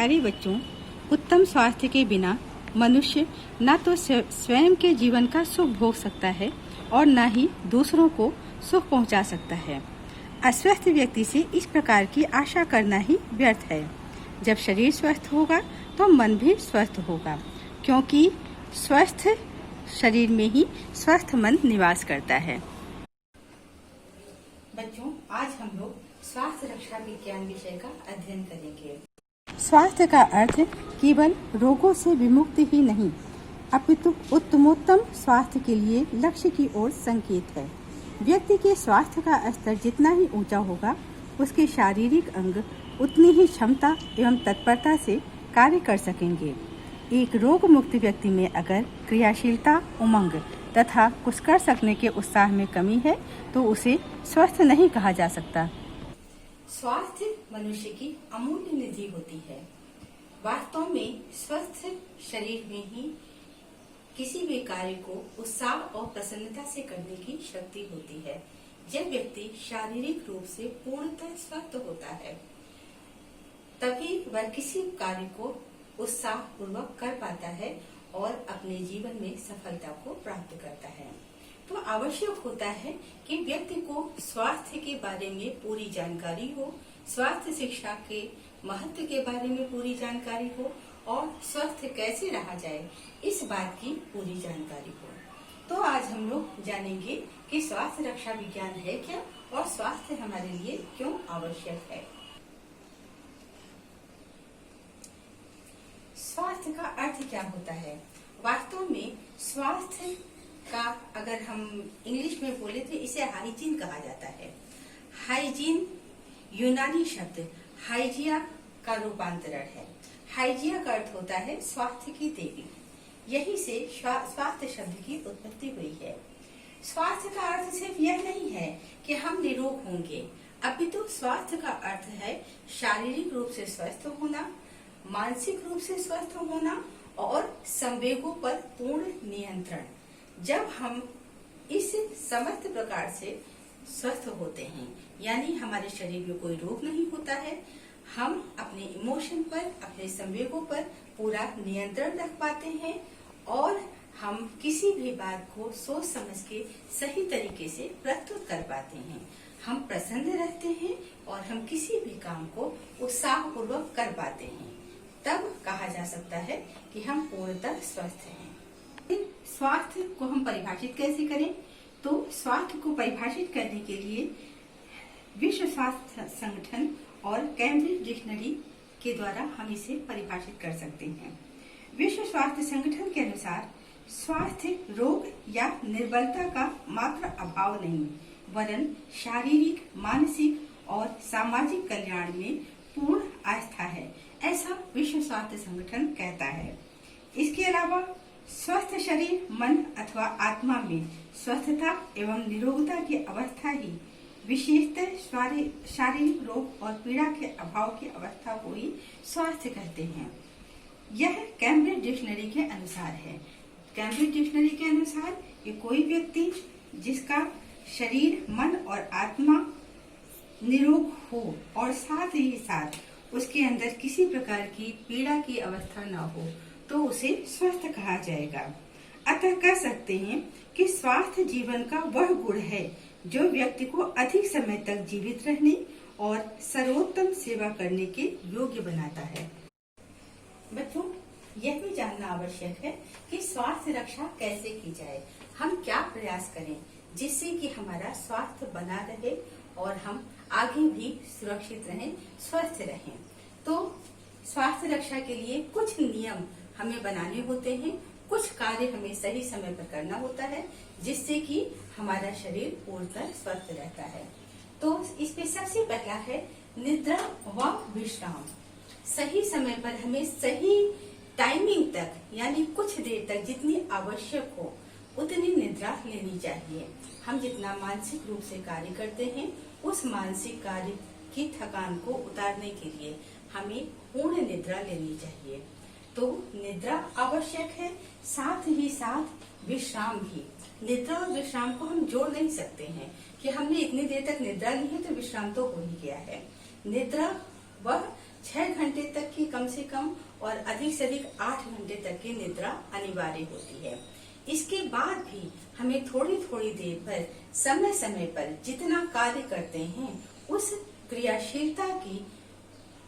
प्यारे बच्चों, उत्तम स्वास्थ्य के बिना मनुष्य न तो स्वयं के जीवन का सुख भोग सकता है और न ही दूसरों को सुख पहुंचा सकता है। अस्वस्थ व्यक्ति से इस प्रकार की आशा करना ही व्यर्थ है। जब शरीर स्वस्थ होगा तो मन भी स्वस्थ होगा, क्योंकि स्वस्थ शरीर में ही स्वस्थ मन निवास करता है। बच्चों, आज हम लोग स्वास्थ्य रक्षा विज्ञान विषय का अध्ययन करेंगे। स्वास्थ्य का अर्थ केवल रोगों से विमुक्ति ही नहीं, अपितु उत्तमोत्तम स्वास्थ्य के लिए लक्ष्य की ओर संकेत है। व्यक्ति के स्वास्थ्य का स्तर जितना ही ऊंचा होगा, उसके शारीरिक अंग उतनी ही क्षमता एवं तत्परता से कार्य कर सकेंगे। एक रोग मुक्त व्यक्ति में अगर क्रियाशीलता, उमंग तथा कुछ कर सकने के उत्साह में कमी है तो उसे स्वस्थ नहीं कहा जा सकता। स्वास्थ्य मनुष्य की अमूल्य निधि होती है। वास्तव में स्वस्थ शरीर में ही किसी भी कार्य को उत्साह और प्रसन्नता से करने की शक्ति होती है। जब व्यक्ति शारीरिक रूप से पूर्णतः स्वस्थ होता है, तभी वह किसी कार्य को उत्साह पूर्वक कर पाता है और अपने जीवन में सफलता को प्राप्त करता है। तो आवश्यक होता है कि व्यक्ति को स्वास्थ्य के बारे में पूरी जानकारी हो, स्वास्थ्य शिक्षा के महत्व के बारे में पूरी जानकारी हो और स्वस्थ कैसे रहा जाए, इस बात की पूरी जानकारी हो। तो आज हम लोग जानेंगे कि स्वास्थ्य रक्षा विज्ञान है क्या और स्वास्थ्य हमारे लिए क्यों आवश्यक है। स्वास्थ्य का अर्थ क्या होता है? वास्तव में स्वास्थ्य का अगर हम इंग्लिश में बोले तो इसे हाइजीन कहा जाता है। हाइजीन यूनानी शब्द हाइजिया का रूपांतरण है। हाइजिया का अर्थ होता है स्वास्थ्य की देवी। यही से स्वास्थ्य शब्द की उत्पत्ति हुई है। स्वास्थ्य का अर्थ सिर्फ यह नहीं है कि हम निरोग होंगे, अपितु स्वास्थ्य का अर्थ है शारीरिक रूप से स्वस्थ होना, मानसिक रूप से स्वस्थ होना और संवेगों पर पूर्ण नियंत्रण। जब हम इस समस्त प्रकार से स्वस्थ होते हैं, यानी हमारे शरीर में कोई रोग नहीं होता है, हम अपने इमोशन पर, अपने संवेगों पर पूरा नियंत्रण रख पाते हैं और हम किसी भी बात को सोच समझ के सही तरीके से प्रस्तुत कर पाते हैं। हम प्रसन्न रहते हैं और हम किसी भी काम को उत्साह पूर्वक कर पाते हैं। तब कहा जा सकता है कि हम पूर्णतः स्वस्थ हैं। स्वास्थ्य को हम परिभाषित कैसे करें? तो स्वास्थ्य को परिभाषित करने के लिए विश्व स्वास्थ्य संगठन और कैम्ब्रिज डिक्शनरी के द्वारा हम इसे परिभाषित कर सकते हैं। विश्व स्वास्थ्य संगठन के अनुसार स्वास्थ्य रोग या निर्बलता का मात्र अभाव नहीं, वरन शारीरिक, मानसिक और सामाजिक कल्याण में पूर्ण आस्था है, ऐसा विश्व स्वास्थ्य संगठन कहता है। इसके अलावा स्वस्थ शरीर, मन अथवा आत्मा में स्वस्थता एवं निरोगता की अवस्था ही विशेषतः शारीरिक रोग और पीड़ा के अभाव की अवस्था को ही स्वास्थ्य कहते हैं। यह कैम्ब्रिज डिक्शनरी के अनुसार है। कैम्ब्रिज डिक्शनरी के अनुसार कि कोई व्यक्ति जिसका शरीर, मन और आत्मा निरोग हो और साथ ही साथ उसके अंदर किसी प्रकार की पीड़ा की अवस्था न हो, तो उसे स्वस्थ कहा जाएगा। अतः कह सकते हैं कि स्वास्थ्य जीवन का वह गुण है जो व्यक्ति को अधिक समय तक जीवित रहने और सर्वोत्तम सेवा करने के योग्य बनाता है। बच्चों, यह भी जानना आवश्यक है कि स्वास्थ्य रक्षा कैसे की जाए। हम क्या प्रयास करें जिससे कि हमारा स्वास्थ्य बना रहे और हम आगे भी सुरक्षित रहें, स्वस्थ रहें। तो स्वास्थ्य रक्षा के लिए कुछ नियम हमें बनाने होते हैं, कुछ कार्य हमें सही समय पर करना होता है, जिससे कि हमारा शरीर पूर्णतः स्वस्थ रहता है। तो इसमें सबसे पहला है निद्रा व विश्राम। सही समय पर हमें सही टाइमिंग तक, यानी कुछ देर तक जितनी आवश्यक हो उतनी निद्रा लेनी चाहिए। हम जितना मानसिक रूप से कार्य करते हैं, उस मानसिक कार्य की थकान को उतारने के लिए हमें पूर्ण निद्रा लेनी चाहिए। तो निद्रा आवश्यक है, साथ ही साथ विश्राम भी। निद्रा और विश्राम को हम जोड़ नहीं सकते हैं कि हमने इतनी देर तक निद्रा ली है तो विश्राम तो हो ही गया है। निद्रा वह 6 घंटे तक की कम से कम और अधिक से अधिक 8 घंटे तक की निद्रा अनिवार्य होती है। इसके बाद भी हमें थोड़ी थोड़ी देर पर समय समय पर जितना कार्य करते हैं उस क्रियाशीलता की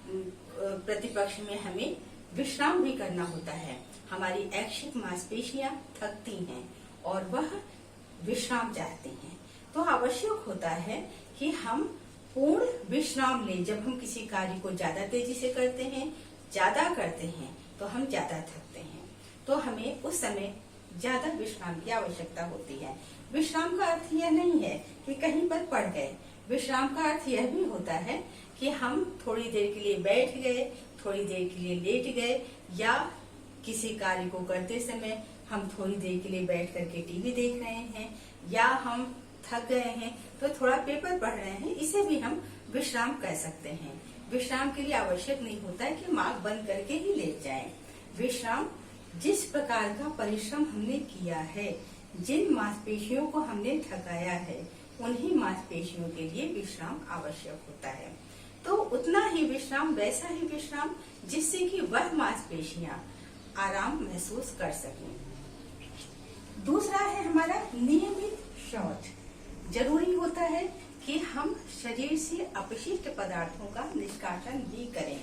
प्रतिपक्ष में हमें विश्राम भी करना होता है। हमारी ऐच्छिक मांसपेशियां थकती हैं और वह विश्राम चाहती हैं, तो आवश्यक होता है कि हम पूर्ण विश्राम लें। जब हम किसी कार्य को ज्यादा तेजी से करते हैं, ज्यादा करते हैं, तो हम ज्यादा थकते हैं, तो हमें उस समय ज्यादा विश्राम की आवश्यकता होती है। विश्राम का अर्थ यह नहीं है कि कहीं पर पड़ गए। विश्राम का अर्थ यह भी होता है कि हम थोड़ी देर के लिए बैठ गए, थोड़ी देर के लिए लेट गए, या किसी कार्य को करते समय हम थोड़ी देर के लिए बैठ करके टीवी देख रहे हैं, या हम थक गए हैं तो थोड़ा पेपर पढ़ रहे हैं, इसे भी हम विश्राम कह सकते हैं। विश्राम के लिए आवश्यक नहीं होता है कि आंख बंद करके ही लेट जाएं। विश्राम जिस प्रकार का परिश्रम हमने किया है, जिन मांसपेशियों को हमने थकाया है, उन्हीं मांसपेशियों के लिए विश्राम आवश्यक होता है। तो उतना ही विश्राम, वैसा ही विश्राम जिससे कि वह मांसपेशियां आराम महसूस कर सकें। दूसरा है हमारा नियमित शौच। जरूरी होता है कि हम शरीर से अपशिष्ट पदार्थों का निष्कासन भी करें।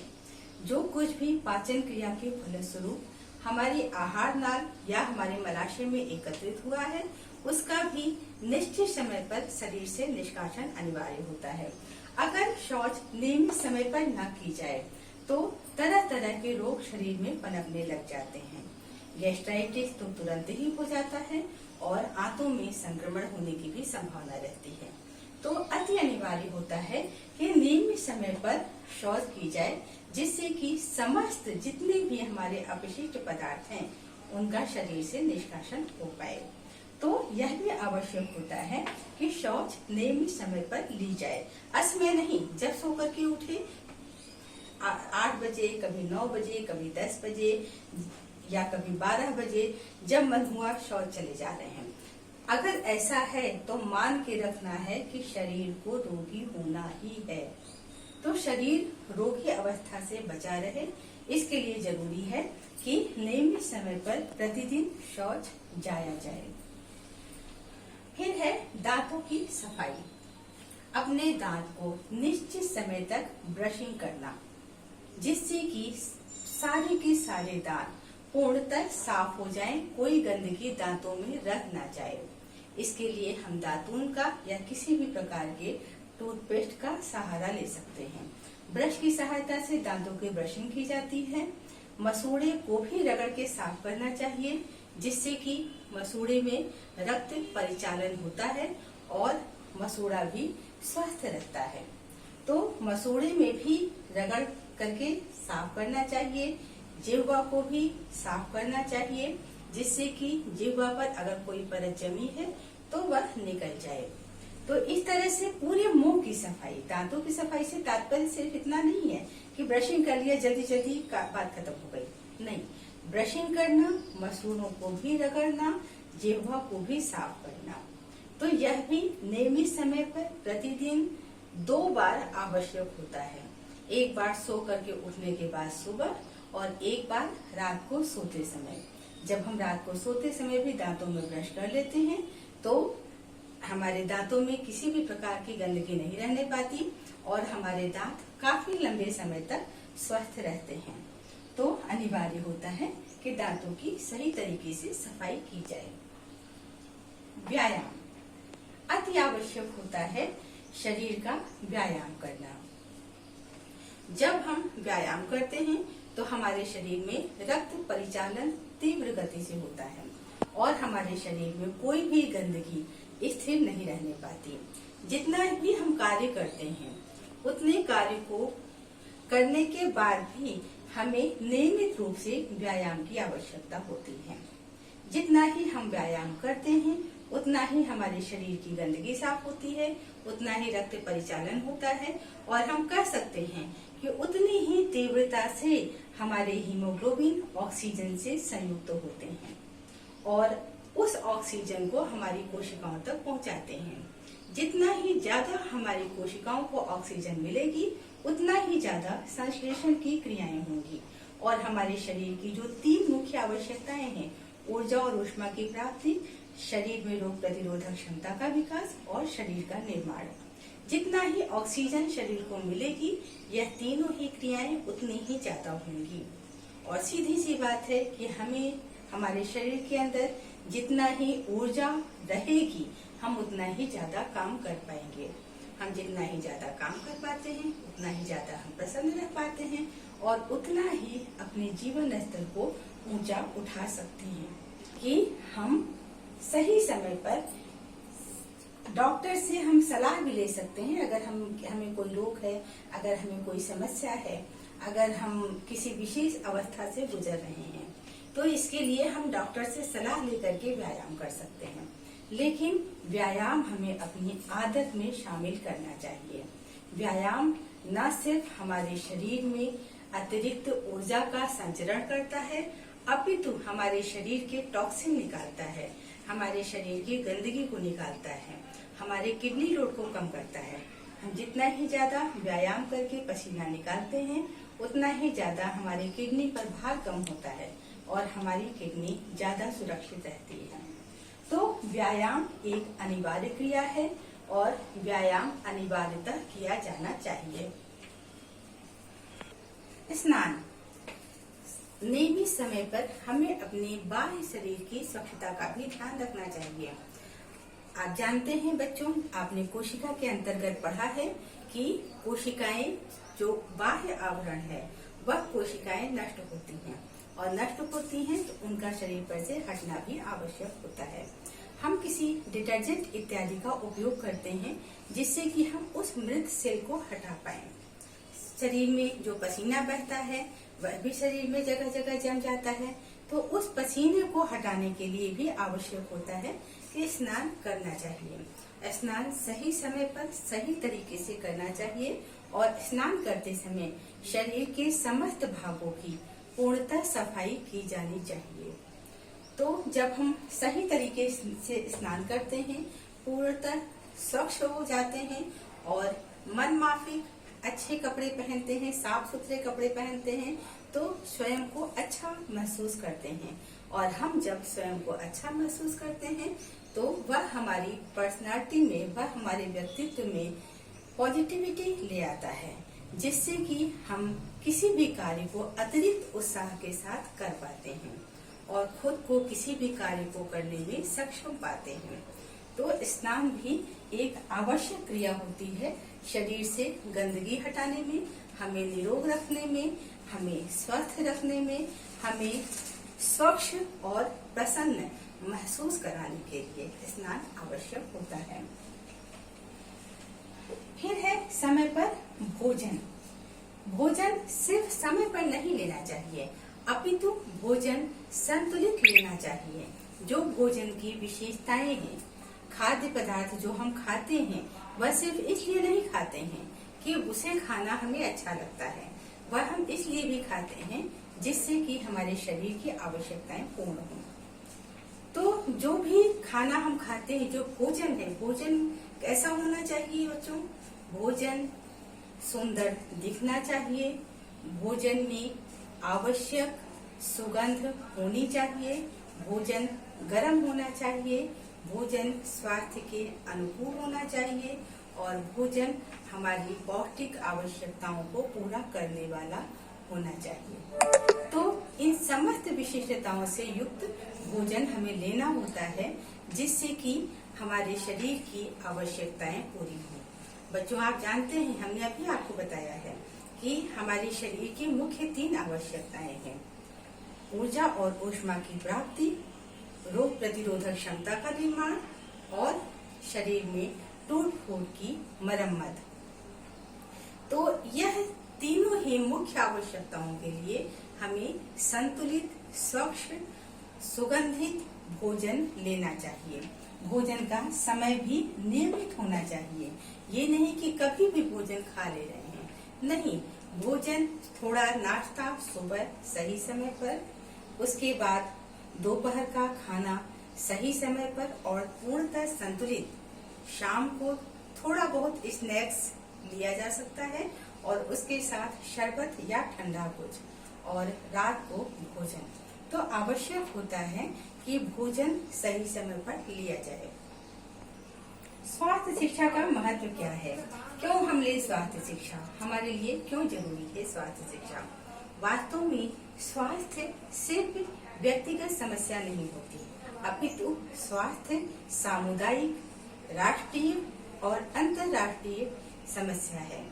जो कुछ भी पाचन क्रिया के फलस्वरूप हमारे आहार नाल या हमारे मलाशय में एकत्रित हुआ है, उसका भी निश्चित समय पर शरीर से निष्कासन अनिवार्य होता है। अगर शौच नियमित समय पर न की जाए तो तरह तरह के रोग शरीर में पनपने लग जाते हैं। गैस्ट्राइटिस तो तुरंत ही हो जाता है और आंतों में संक्रमण होने की भी संभावना रहती है। तो अति अनिवार्य होता है कि नियमित समय पर शौच की जाए, जिससे कि समस्त जितने भी हमारे अपशिष्ट पदार्थ हैं उनका शरीर से निष्कासन हो पाए। तो यह भी आवश्यक होता है कि शौच नियमित समय पर ली जाए। असमय नहीं, जब सो करके उठे 8 बजे, कभी 9 बजे, कभी 10 बजे या कभी 12 बजे, जब मन हुआ शौच चले जा रहे हैं। अगर ऐसा है तो मान के रखना है कि शरीर को रोगी होना ही है। तो शरीर रोगी अवस्था से बचा रहे, इसके लिए जरूरी है कि नियमित समय पर प्रतिदिन शौच जाया जाए। फिर है दांतों की सफाई। अपने दांत को निश्चित समय तक ब्रशिंग करना, जिससे कि सारे के सारे दांत पूर्णतः साफ हो जाएं, कोई गंदगी दांतों में रह ना जाए। इसके लिए हम दातून का या किसी भी प्रकार के टूथपेस्ट का सहारा ले सकते हैं। ब्रश की सहायता से दांतों की ब्रशिंग की जाती है। मसूड़े को भी रगड़ के साफ करना चाहिए, जिससे कि मसूड़े में रक्त परिचालन होता है और मसूड़ा भी स्वस्थ रहता है। तो मसूड़े में भी रगड़ करके साफ करना चाहिए। जिह्वा को भी साफ करना चाहिए, जिससे कि जिह्वा पर अगर कोई परत जमी है तो वह निकल जाए। तो इस तरह से पूरे मुंह की सफाई, दांतों की सफाई से तात्पर्य सिर्फ इतना नहीं है कि ब्रशिंग कर लिया, जल्दी जल्दी बात खत्म हो गई। नहीं, ब्रशिंग करना, मसूड़ों को भी रगड़ना, जिह्वा को भी साफ करना। तो यह भी नियमित समय पर प्रतिदिन 2 बार आवश्यक होता है। एक बार सो करके उठने के बाद सुबह, और एक बार रात को सोते समय। जब हम रात को सोते समय भी दांतों में ब्रश कर लेते हैं तो हमारे दांतों में किसी भी प्रकार की गंदगी नहीं रहने पाती और हमारे दांत काफी लंबे समय तक स्वस्थ रहते हैं। तो अनिवार्य होता है कि दांतों की सही तरीके से सफाई की जाए। व्यायाम अति आवश्यक होता है, शरीर का व्यायाम करना। जब हम व्यायाम करते हैं तो हमारे शरीर में रक्त परिचालन तीव्र गति से होता है और हमारे शरीर में कोई भी गंदगी स्थिर नहीं रहने पाती। जितना भी हम कार्य करते हैं उतने कार्य को करने के बाद भी हमें नियमित रूप से व्यायाम की आवश्यकता होती है। जितना ही हम व्यायाम करते हैं उतना ही हमारे शरीर की गंदगी साफ होती है, उतना ही रक्त परिचालन होता है और हम कह सकते हैं कि उतनी ही तीव्रता से हमारे हीमोग्लोबिन ऑक्सीजन से संयुक्त होते हैं और उस ऑक्सीजन को हमारी कोशिकाओं तक पहुंचाते हैं। जितना ही ज्यादा हमारी कोशिकाओं को ऑक्सीजन मिलेगी उतना ही ज्यादा संश्लेषण की क्रियाएं होंगी और हमारे शरीर की जो 3 मुख्य आवश्यकताएं हैं, ऊर्जा और ऊष्मा की प्राप्ति, शरीर में रोग प्रतिरोधक क्षमता का विकास और शरीर का निर्माण, जितना ही ऑक्सीजन शरीर को मिलेगी, यह तीनों ही क्रियाएं उतनी ही ज्यादा होंगी। और सीधी सी बात है कि हमें हमारे शरीर के अंदर जितना ही ऊर्जा रहेगी, हम उतना ही ज्यादा काम कर पाएंगे। हम जितना ही ज्यादा काम कर पाते हैं, उतना ही ज्यादा हम प्रसन्न रह पाते हैं और उतना ही अपने जीवन स्तर को ऊंचा उठा सकते हैं। कि हम सही समय पर डॉक्टर से हम सलाह भी ले सकते हैं। अगर हमें कोई रोग है, अगर हमें कोई समस्या है, अगर हम किसी विशेष अवस्था से गुजर रहे हैं, तो इसके लिए हम डॉक्टर से सलाह लेकर के व्यायाम कर सकते हैं। लेकिन व्यायाम हमें अपनी आदत में शामिल करना चाहिए। व्यायाम न सिर्फ हमारे शरीर में अतिरिक्त ऊर्जा का संचरण करता है, अपितु हमारे शरीर के टॉक्सिन निकालता है, हमारे शरीर की गंदगी को निकालता है, हमारे किडनी लोड को कम करता है। हम जितना ही ज्यादा व्यायाम करके पसीना निकालते हैं, उतना ही ज्यादा हमारी किडनी पर भार कम होता है और हमारी किडनी ज्यादा सुरक्षित रहती है। तो व्यायाम एक अनिवार्य क्रिया है और व्यायाम अनिवार्यतः किया जाना चाहिए। स्नान। नियमित समय पर हमें अपने बाह्य शरीर की स्वच्छता का भी ध्यान रखना चाहिए। आप जानते हैं बच्चों, आपने कोशिका के अंतर्गत पढ़ा है कि कोशिकाएं जो बाह्य आवरण है, वह कोशिकाएं नष्ट होती हैं और नष्ट होती हैं तो उनका शरीर पर से हटना भी आवश्यक होता है। हम किसी डिटर्जेंट इत्यादि का उपयोग करते हैं जिससे कि हम उस मृत सेल को हटा पाएं। शरीर में जो पसीना बहता है वह भी शरीर में जगह जगह जम जाता है, तो उस पसीने को हटाने के लिए भी आवश्यक होता है कि स्नान करना चाहिए। स्नान सही समय पर सही तरीके से करना चाहिए और स्नान करते समय शरीर के समस्त भागों की पूर्णतः सफाई की जानी चाहिए। तो जब हम सही तरीके से स्नान करते हैं, पूर्णतः स्वच्छ हो जाते हैं और मन माफिक अच्छे कपड़े पहनते हैं, साफ सुथरे कपड़े पहनते हैं, तो स्वयं को अच्छा महसूस करते हैं। और हम जब स्वयं को अच्छा महसूस करते हैं तो वह हमारी पर्सनालिटी में, वह हमारे व्यक्तित्व में पॉजिटिविटी ले आता है, जिससे कि हम किसी भी कार्य को अतिरिक्त उत्साह के साथ कर पाते हैं और खुद को किसी भी कार्य को करने में सक्षम पाते हैं। तो स्नान भी एक आवश्यक क्रिया होती है शरीर से गंदगी हटाने में, हमें निरोग रखने में, हमें स्वस्थ रखने में, हमें स्वच्छ और प्रसन्न महसूस कराने के लिए स्नान आवश्यक होता है। फिर है समय पर भोजन। भोजन सिर्फ समय पर नहीं लेना चाहिए, अपितु भोजन संतुलित लेना चाहिए। जो भोजन की विशेषताएं हैं, खाद्य पदार्थ जो हम खाते हैं, वह सिर्फ इसलिए नहीं खाते हैं कि उसे खाना हमें अच्छा लगता है, वह हम इसलिए भी खाते हैं जिससे कि हमारे शरीर की आवश्यकताएं पूर्ण हों। तो जो भी खाना हम खाते हैं, जो भोजन है, भोजन कैसा होना चाहिए बच्चों? भोजन सुंदर दिखना चाहिए, भोजन में आवश्यक सुगंध होनी चाहिए, भोजन गर्म होना चाहिए, भोजन स्वास्थ्य के अनुकूल होना चाहिए और भोजन हमारी पौष्टिक आवश्यकताओं को पूरा करने वाला होना चाहिए। तो इन समस्त विशेषताओं से युक्त भोजन हमें लेना होता है, जिससे कि हमारे शरीर की आवश्यकताएं पूरी हों। बच्चों, आप जानते हैं, हमने अभी आपको बताया है कि हमारे शरीर की मुख्य 3 आवश्यकताएं हैं: ऊर्जा और ऊष्मा की प्राप्ति, रोग प्रतिरोधक क्षमता का निर्माण और शरीर में टूट फूट की मरम्मत। तो यह तीनों ही मुख्य आवश्यकताओं के लिए हमें संतुलित, स्वच्छ, सुगंधित भोजन लेना चाहिए। भोजन का समय भी नियमित होना चाहिए। ये नहीं कि कभी भी भोजन खा ले रहे हैं, नहीं। भोजन थोड़ा नाश्ता सुबह सही समय पर, उसके बाद दोपहर का खाना सही समय पर और पूर्णतः संतुलित। शाम को थोड़ा बहुत स्नैक्स लिया जा सकता है और उसके साथ शरबत या ठंडा कुछ, और रात को भोजन। तो आवश्यक होता है कि भोजन सही समय पर लिया जाए। स्वास्थ्य शिक्षा का महत्व क्या है? क्यों हम ले स्वास्थ्य शिक्षा? हमारे लिए क्यों जरूरी है स्वास्थ्य शिक्षा? वास्तव में स्वास्थ्य सिर्फ व्यक्तिगत समस्या नहीं होती, अपितु स्वास्थ्य सामुदायिक, राष्ट्रीय और अंतर्राष्ट्रीय समस्या है।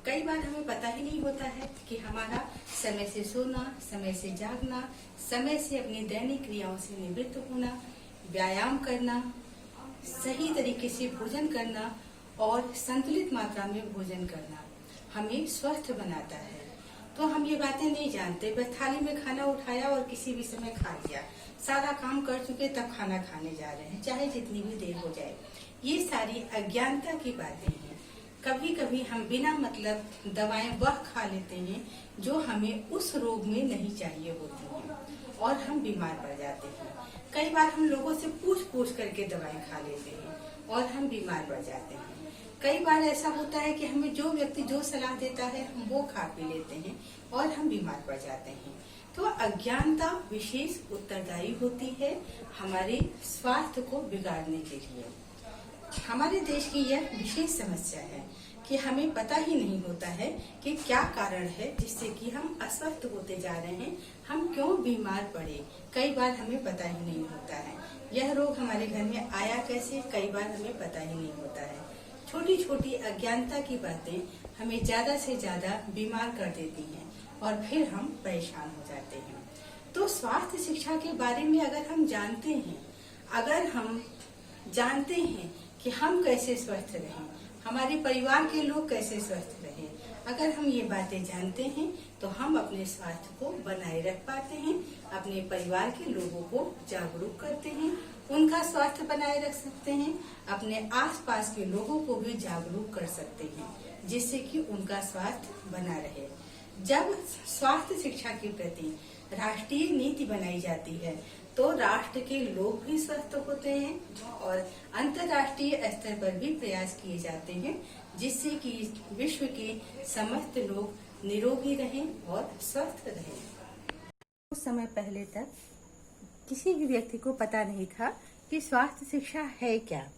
कई बार हमें पता ही नहीं होता है कि हमारा समय से सोना, समय से जागना, समय से अपनी दैनिक क्रियाओं से निवृत्त होना, व्यायाम करना, सही तरीके से भोजन करना और संतुलित मात्रा में भोजन करना हमें स्वस्थ बनाता है। तो हम ये बातें नहीं जानते, बस थाली में खाना उठाया और किसी भी समय खा लिया, सारा काम कर चुके तब खाना खाने जा रहे हैं, चाहे जितनी भी देर हो जाए। ये सारी अज्ञानता की बातें हैं। कभी कभी हम बिना मतलब दवाएं वह खा लेते हैं जो हमें उस रोग में नहीं चाहिए होती हैं और हम बीमार पड़ जाते हैं। कई बार हम लोगों से पूछ करके दवाएं खा लेते हैं और हम बीमार पड़ जाते हैं। कई बार ऐसा होता है कि हमें जो व्यक्ति जो सलाह देता है हम वो खा पी लेते हैं और हम बीमार पड़ जाते हैं। तो अज्ञानता विशेष उत्तरदायी होती है हमारे स्वास्थ्य को बिगाड़ने के लिए। हमारे देश की यह विशेष समस्या है कि हमें पता ही नहीं होता है कि क्या कारण है जिससे कि हम अस्वस्थ होते जा रहे हैं, हम क्यों बीमार पड़े। कई बार हमें पता ही नहीं होता है यह रोग हमारे घर में आया कैसे, कई बार हमें पता ही नहीं होता है। छोटी छोटी अज्ञानता की बातें हमें ज्यादा से ज्यादा बीमार कर देती हैं और फिर हम परेशान हो जाते हैं। तो स्वास्थ्य शिक्षा के बारे में अगर हम जानते हैं कि हम कैसे स्वस्थ रहें, हमारे परिवार के लोग कैसे स्वस्थ रहें, अगर हम ये बातें जानते हैं तो हम अपने स्वास्थ्य को बनाए रख पाते हैं, अपने परिवार के लोगों को जागरूक करते हैं, उनका स्वास्थ्य बनाए रख सकते हैं, अपने आसपास के लोगों को भी जागरूक कर सकते हैं जिससे कि उनका स्वास्थ्य बना रहे। जब स्वास्थ्य शिक्षा के प्रति राष्ट्रीय नीति बनाई जाती है तो राष्ट्र के लोग भी स्वस्थ होते हैं और अंतर्राष्ट्रीय स्तर पर भी प्रयास किए जाते हैं जिससे कि विश्व के समस्त लोग निरोगी रहें और स्वस्थ रहें। कुछ समय पहले तक किसी भी व्यक्ति को पता नहीं था कि स्वास्थ्य शिक्षा है क्या।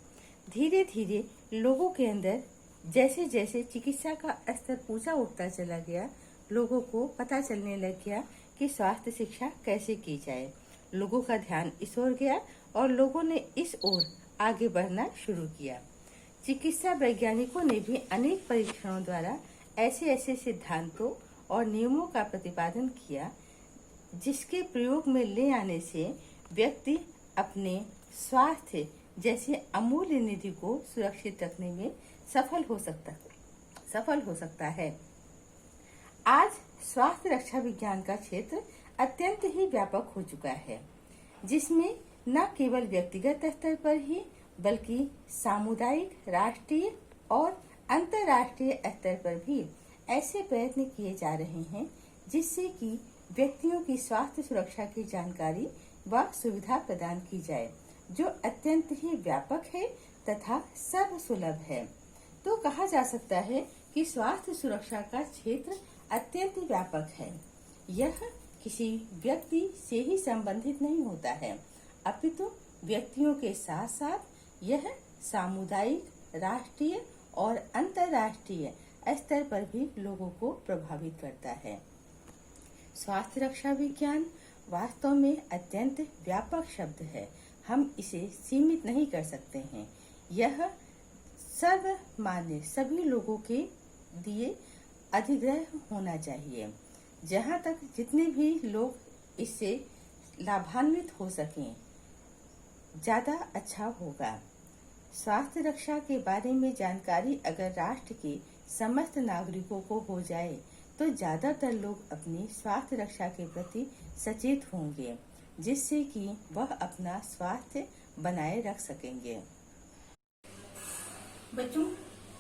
धीरे धीरे लोगों के अंदर जैसे जैसे चिकित्सा का स्तर ऊंचा उठता चला गया, लोगों को पता चलने लग गया कि स्वास्थ्य शिक्षा कैसे की जाए। लोगों का ध्यान इस ओर गया और लोगों ने इस ओर आगे बढ़ना शुरू किया। चिकित्सा वैज्ञानिकों ने भी अनेक परीक्षणों द्वारा ऐसे ऐसे सिद्धांतों और नियमों का प्रतिपादन किया जिसके प्रयोग में ले आने से व्यक्ति अपने स्वास्थ्य जैसे अमूल्य निधि को सुरक्षित रखने में सफल हो सकता है। आज स्वास्थ्य रक्षा विज्ञान का क्षेत्र अत्यंत ही व्यापक हो चुका है, जिसमें न केवल व्यक्तिगत स्तर पर ही बल्कि सामुदायिक, राष्ट्रीय और अंतर्राष्ट्रीय स्तर पर भी ऐसे प्रयत्न किए जा रहे हैं जिससे कि व्यक्तियों की स्वास्थ्य सुरक्षा की जानकारी व सुविधा प्रदान की जाए, जो अत्यंत ही व्यापक है तथा सर्वसुलभ है। तो कहा जा सकता है कि स्वास्थ्य सुरक्षा का क्षेत्र अत्यंत व्यापक है। यह किसी व्यक्ति से ही संबंधित नहीं होता है, अपितु व्यक्तियों के साथ साथ यह सामुदायिक, राष्ट्रीय और अंतर्राष्ट्रीय स्तर पर भी लोगों को प्रभावित करता है। स्वास्थ्य रक्षा विज्ञान वास्तव में अत्यंत व्यापक शब्द है, हम इसे सीमित नहीं कर सकते हैं। यह सर्वमान्य सभी लोगों के लिए अधिग्रह होना चाहिए। जहाँ तक जितने भी लोग इससे लाभान्वित हो सकें, ज्यादा अच्छा होगा। स्वास्थ्य रक्षा के बारे में जानकारी अगर राष्ट्र के समस्त नागरिकों को हो जाए तो ज्यादातर लोग अपनी स्वास्थ्य रक्षा के प्रति सचेत होंगे, जिससे कि वह अपना स्वास्थ्य बनाए रख सकेंगे। बच्चों,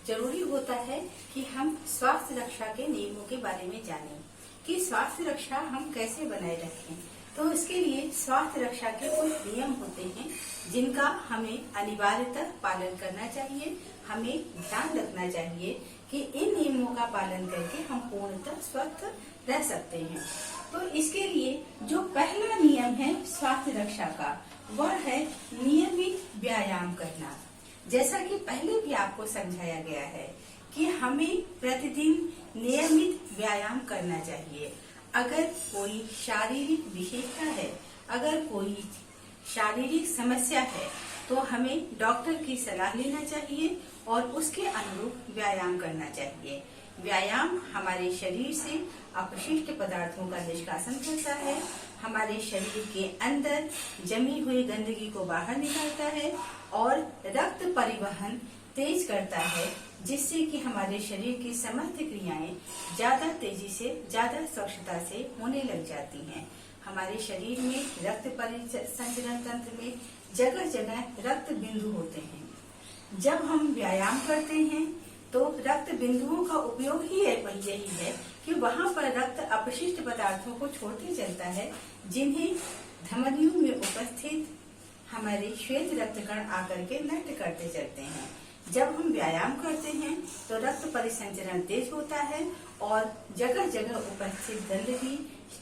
जरूरी होता है कि हम स्वास्थ्य रक्षा के नियमों के बारे में जानें कि स्वास्थ्य रक्षा हम कैसे बनाए रखें। तो इसके लिए स्वास्थ्य रक्षा के कुछ नियम होते हैं जिनका हमें अनिवार्यतः पालन करना चाहिए। हमें ध्यान रखना चाहिए कि इन नियमों का पालन करके हम पूर्णतः स्वस्थ रह सकते हैं। तो इसके लिए जो पहला नियम है स्वास्थ्य रक्षा का, वह है नियमित व्यायाम करना। जैसा कि पहले भी आपको समझाया गया है कि हमें प्रतिदिन नियमित व्यायाम करना चाहिए। अगर कोई शारीरिक विशेषता है, अगर कोई शारीरिक समस्या है, तो हमें डॉक्टर की सलाह लेना चाहिए और उसके अनुरूप व्यायाम करना चाहिए। व्यायाम हमारे शरीर से अपशिष्ट पदार्थों का निष्कासन करता है, हमारे शरीर के अंदर जमी हुई गंदगी को बाहर निकालता है और रक्त परिवहन तेज करता है, जिससे कि हमारे शरीर की समस्त क्रियाएं ज्यादा तेजी से, ज्यादा स्वच्छता से होने लग जाती हैं। हमारे शरीर में रक्त परिसंचरण तंत्र में जगह जगह रक्त बिंदु होते हैं। जब हम व्यायाम करते हैं तो रक्त बिंदुओं का उपयोग ही यही है कि वहाँ पर रक्त अपशिष्ट पदार्थों को छोड़ते चलता है, जिन्हें धमनियों में उपस्थित हमारे श्वेत रक्तकण आकर के नष्ट करते चलते हैं। जब हम व्यायाम करते हैं तो रक्त परिसंचरण तेज होता है और जगह जगह उपस्थित गंदगी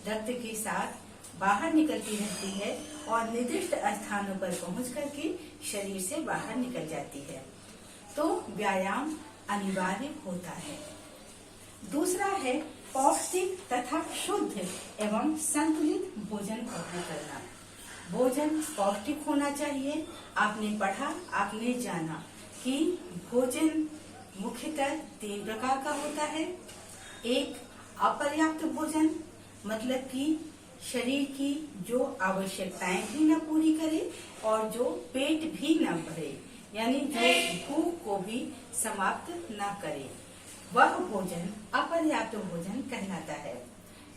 रक्त के साथ बाहर निकलती रहती है और निर्दिष्ट स्थानों पर पहुंच करके शरीर से बाहर निकल जाती है। तो व्यायाम अनिवार्य होता है। दूसरा है पौष्टिक तथा शुद्ध एवं संतुलित भोजन ग्रहण करना। भोजन पौष्टिक होना चाहिए। आपने पढ़ा, आपने जाना कि भोजन मुख्यतः 3 प्रकार का होता है। एक अपर्याप्त भोजन, मतलब कि शरीर की जो आवश्यकताएं भी न पूरी करे और जो पेट भी न भरे, यानी जो भूख को भी समाप्त न करे, वह भोजन अपर्याप्त भोजन कहलाता है।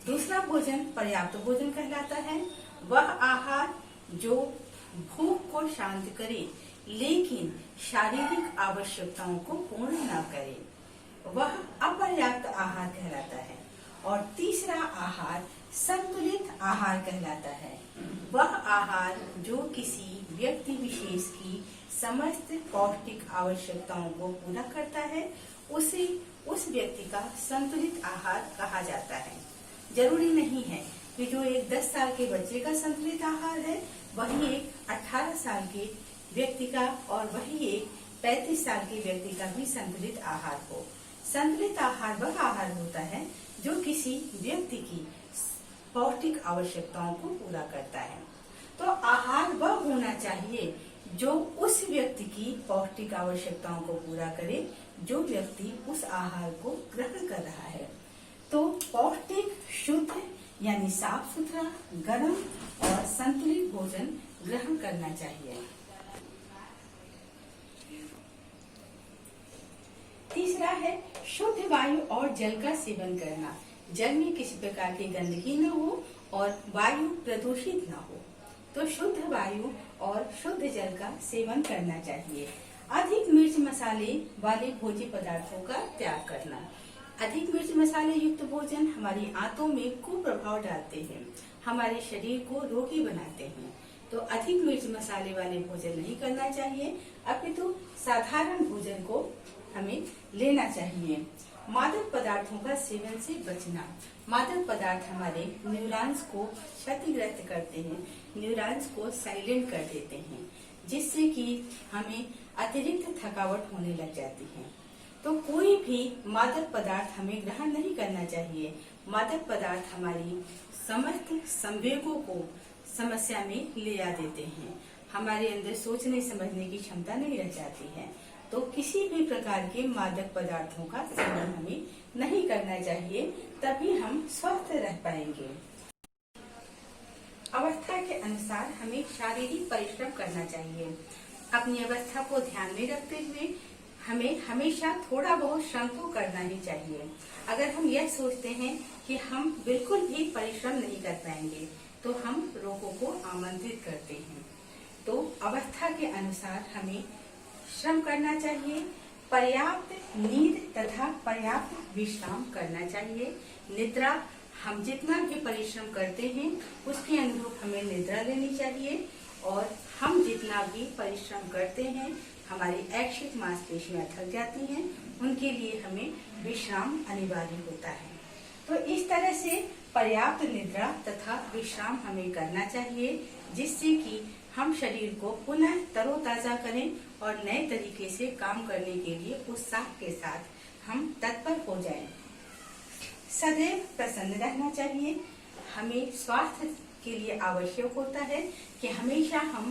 दूसरा भोजन पर्याप्त भोजन कहलाता है। वह आहार जो भूख को शांत करे लेकिन शारीरिक आवश्यकताओं को पूर्ण न करे, वह अपर्याप्त आहार कहलाता है। और तीसरा आहार संतुलित आहार कहलाता है। वह आहार जो किसी व्यक्ति विशेष की समस्त पौष्टिक आवश्यकताओं को पूरा करता है, उसे उस व्यक्ति का संतुलित आहार कहा जाता है। जरूरी नहीं है कि जो एक 10 साल के बच्चे का संतुलित आहार है, वही एक 18 साल के व्यक्ति का और वही एक 35 साल के व्यक्ति का भी संतुलित आहार हो। संतुलित आहार वह आहार होता है जो किसी व्यक्ति की पौष्टिक आवश्यकताओं को पूरा करता है। तो आहार वह होना चाहिए जो उस व्यक्ति की पौष्टिक आवश्यकताओं को पूरा करे, जो व्यक्ति उस आहार को ग्रहण कर रहा है। तो पौष्टिक, शुद्ध यानी साफ सुथरा, गर्म और संतुलित भोजन ग्रहण करना चाहिए। तीसरा है शुद्ध वायु और जल का सेवन करना। जल में किसी प्रकार की गंदगी न हो और वायु प्रदूषित न हो, तो शुद्ध वायु और शुद्ध जल का सेवन करना चाहिए। अधिक मिर्च मसाले वाले भोज्य पदार्थों का त्याग करना। अधिक मिर्च मसाले युक्त भोजन हमारी आंतों में कुप्रभाव डालते हैं, हमारे शरीर को रोगी बनाते हैं। तो अधिक मिर्च मसाले वाले भोजन नहीं करना चाहिए, अपितु साधारण भोजन को हमें लेना चाहिए। मादक पदार्थों का सेवन से बचना। मादक पदार्थ हमारे न्यूरॉन्स को क्षतिग्रस्त करते हैं, न्यूरॉन्स को साइलेंट कर देते हैं, जिससे कि हमें अतिरिक्त थकावट होने लग जाती है। तो कोई भी मादक पदार्थ हमें ग्रहण नहीं करना चाहिए। मादक पदार्थ हमारी समस्त संवेगों को समस्या में ले आ देते हैं, हमारे अंदर सोचने समझने की क्षमता नहीं रह जाती है। तो किसी भी प्रकार के मादक पदार्थों का सेवन हमें नहीं करना चाहिए, तभी हम स्वस्थ रह पाएंगे। अवस्था के अनुसार हमें शारीरिक परिश्रम करना चाहिए। अपनी अवस्था को ध्यान में रखते हुए हमें हमेशा थोड़ा बहुत श्रम तो करना ही चाहिए। अगर हम यह सोचते हैं कि हम बिल्कुल भी परिश्रम नहीं कर पाएंगे, तो हम रोगों को आमंत्रित करते हैं। तो अवस्था के अनुसार हमें श्रम करना चाहिए, पर्याप्त नींद तथा पर्याप्त विश्राम करना चाहिए। निद्रा, हम जितना भी परिश्रम करते हैं उसके अनुरूप हमें निद्रा लेनी चाहिए और हम जितना भी परिश्रम करते हैं, हमारी ऐच्छिक मांसपेशियां थक जाती हैं, उनके लिए हमें विश्राम अनिवार्य होता है। तो इस तरह से पर्याप्त निद्रा तथा विश्राम हमें करना चाहिए, जिससे कि हम शरीर को पुनः तरोताजा करें और नए तरीके से काम करने के लिए उत्साह के साथ हम तत्पर हो जाएं। सदैव प्रसन्न रहना चाहिए। हमें स्वास्थ्य के लिए आवश्यक होता है कि हमेशा हम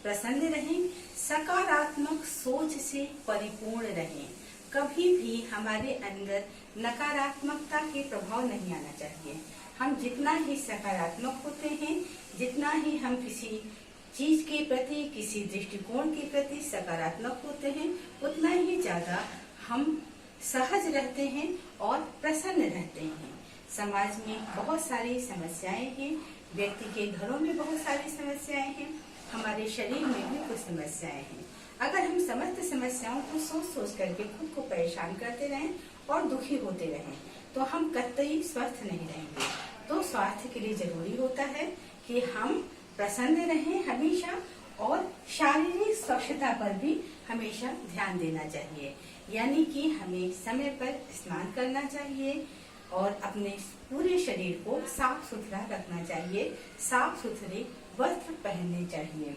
प्रसन्न रहें, सकारात्मक सोच से परिपूर्ण रहें। कभी भी हमारे अंदर नकारात्मकता के प्रभाव नहीं आना चाहिए। हम जितना ही सकारात्मक होते हैं, जितना ही हम किसी चीज के प्रति, किसी दृष्टिकोण के प्रति सकारात्मक होते हैं, उतना ही ज्यादा हम सहज रहते हैं और प्रसन्न रहते हैं। समाज में बहुत सारी समस्याएं हैं, व्यक्ति के घरों में बहुत सारी समस्याएं हैं, हमारे शरीर में भी कुछ समस्याएं हैं। अगर हम समस्त समस्याओं को सोच सोच करके खुद को परेशान करते रहें और दुखी होते रहें, तो हम कतई स्वस्थ नहीं रहेंगे। तो स्वास्थ्य के लिए जरूरी होता है कि हम प्रसन्न रहें हमेशा, और शारीरिक स्वच्छता पर भी हमेशा ध्यान देना चाहिए। यानी कि हमें समय पर स्नान करना चाहिए और अपने पूरे शरीर को साफ सुथरा रखना चाहिए, साफ सुथरे वस्त्र पहनने चाहिए।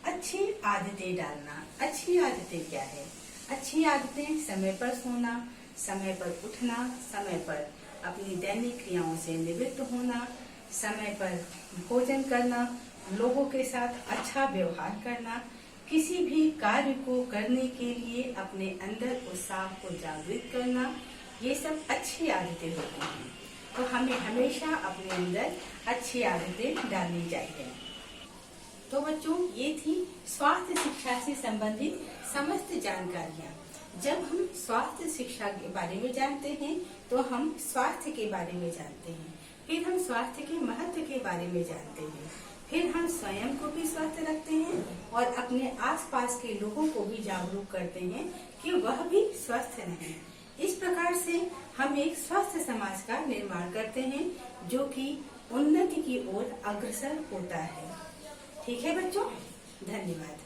अच्छी आदतें डालना। अच्छी आदतें क्या है? अच्छी आदतें समय पर सोना, समय पर उठना, समय पर अपनी दैनिक क्रियाओं से निवृत्त होना, समय पर भोजन करना, लोगों के साथ अच्छा व्यवहार करना, किसी भी कार्य को करने के लिए अपने अंदर उत्साह को जागृत करना, ये सब अच्छी आदतें होती हैं। तो हमें हमेशा अपने अंदर अच्छी आदतें डालनी चाहिए। तो बच्चों, ये थी स्वास्थ्य शिक्षा से संबंधित समस्त जानकारियाँ। जब हम स्वास्थ्य शिक्षा के बारे में जानते हैं, तो हम स्वास्थ्य के बारे में जानते हैं, फिर हम स्वास्थ्य के महत्व के बारे में जानते हैं, फिर हम स्वयं को भी स्वस्थ रखते हैं और अपने आसपास के लोगों को भी जागरूक करते हैं कि वह भी स्वस्थ रहें। इस प्रकार से हम एक स्वस्थ समाज का निर्माण करते हैं, जो कि उन्नति की ओर अग्रसर होता है। ठीक है बच्चों, धन्यवाद।